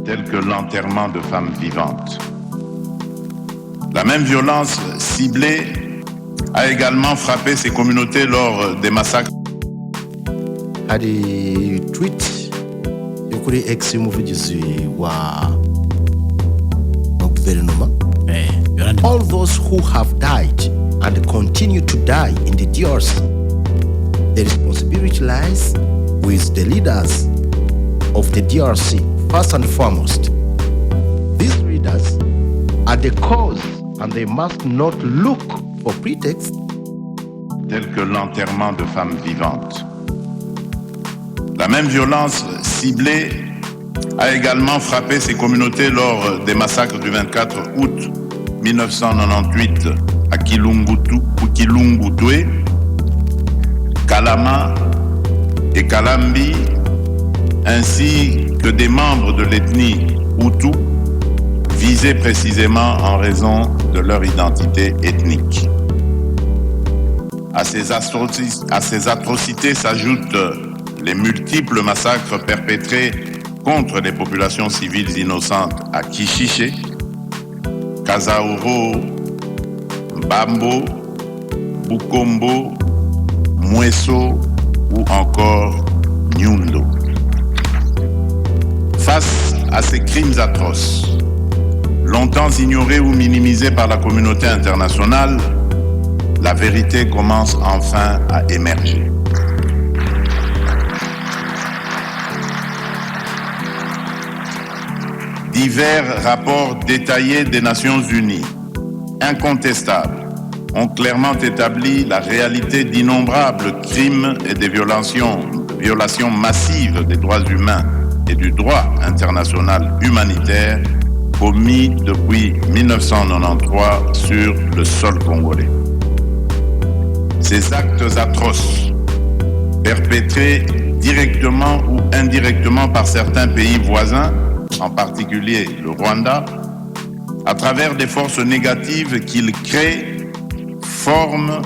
tels que l'enterrement de femmes vivantes. La même violence ciblée a également frappé ces communautés lors des massacres. Hari tweet yo kuri X y'umuvugizi wa guverinoma. All those who have died and continue to die in the DRC, the responsibility lies with the leaders of the DRC, first and foremost. These leaders are the cause and they must not look for pretexts. Tels que l'enterrement de femmes vivantes. La même violence ciblée a également frappé ces communautés lors des massacres du 24 août 1998 à Kilungutwe, Kalama et Kalambi, ainsi que des membres de l'ethnie Hutu, visés précisément en raison de leur identité ethnique. À ces atrocités s'ajoutent les multiples massacres perpétrés contre les populations civiles innocentes à Kishiché, Kazauro, Bambo, Bukombo, Mweso ou encore Nyundo. Face à ces crimes atroces, longtemps ignorés ou minimisés par la communauté internationale, la vérité commence enfin à émerger. Divers rapports détaillés des Nations Unies, incontestables, ont clairement établi la réalité d'innombrables crimes et des violations massives des droits humains et du droit international humanitaire commis depuis 1993 sur le sol congolais. Ces actes atroces, perpétrés directement ou indirectement par certains pays voisins, en particulier le Rwanda, à travers des forces négatives qu'ils créent, forment,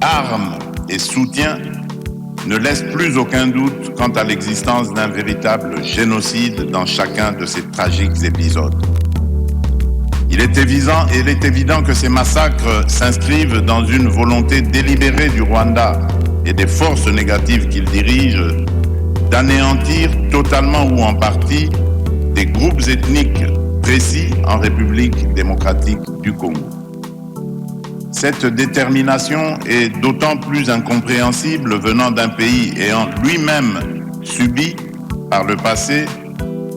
arment et soutiennent, ne laissent plus aucun doute quant à l'existence d'un véritable génocide dans chacun de ces tragiques épisodes. Il est évident que ces massacres s'inscrivent dans une volonté délibérée du Rwanda et des forces négatives qu'il dirige d'anéantir totalement ou en partie des groupes ethniques précis en République démocratique du Congo. Cette détermination est d'autant plus incompréhensible venant d'un pays ayant lui-même subi par le passé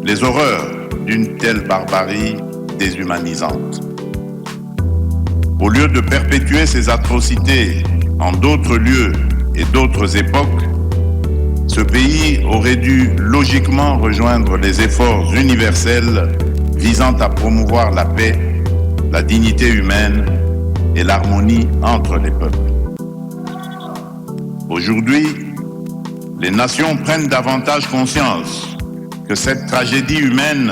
les horreurs d'une telle barbarie déshumanisante. Au lieu de perpétuer ces atrocités en d'autres lieux et d'autres époques, ce pays aurait dû logiquement rejoindre les efforts universels visant à promouvoir la paix, la dignité humaine et l'harmonie entre les peuples. Aujourd'hui, les nations prennent davantage conscience que cette tragédie humaine,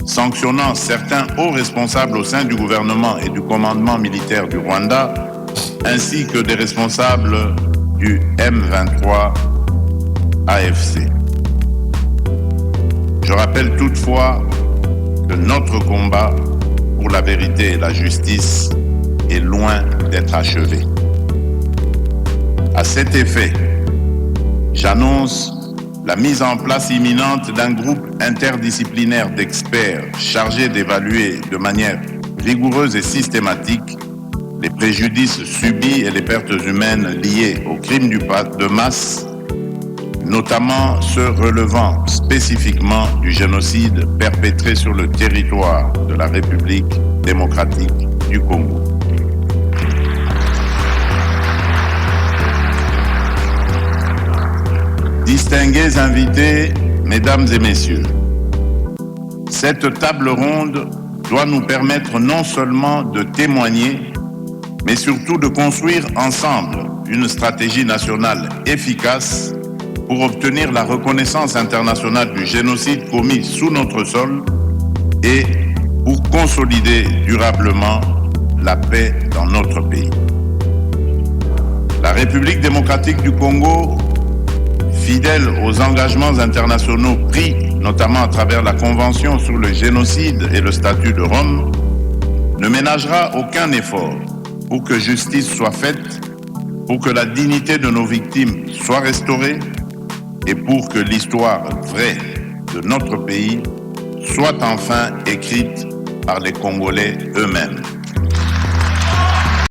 sanctionnant certains hauts responsables au sein du gouvernement et du commandement militaire du Rwanda, ainsi que des responsables du M23 AFC. Je rappelle toutefois que notre combat pour la vérité et la justice est loin d'être achevé. À cet effet, j'annonce la mise en place imminente d'un groupe interdisciplinaire d'experts chargé d'évaluer de manière rigoureuse et systématique les préjudices subis et les pertes humaines liées aux crimes de masse, notamment ceux relevant spécifiquement du génocide perpétré sur le territoire de la République démocratique du Congo. Distingués invités, mesdames et messieurs, cette table ronde doit nous permettre non seulement de témoigner, mais surtout de construire ensemble une stratégie nationale efficace pour obtenir la reconnaissance internationale du génocide commis sous notre sol et pour consolider durablement la paix dans notre pays. La République démocratique du Congo, fidèle aux engagements internationaux pris notamment à travers la Convention sur le génocide et le statut de Rome, ne ménagera aucun effort pour que justice soit faite, pour que la dignité de nos victimes soit restaurée et pour que l'histoire vraie de notre pays soit enfin écrite par les Congolais eux-mêmes.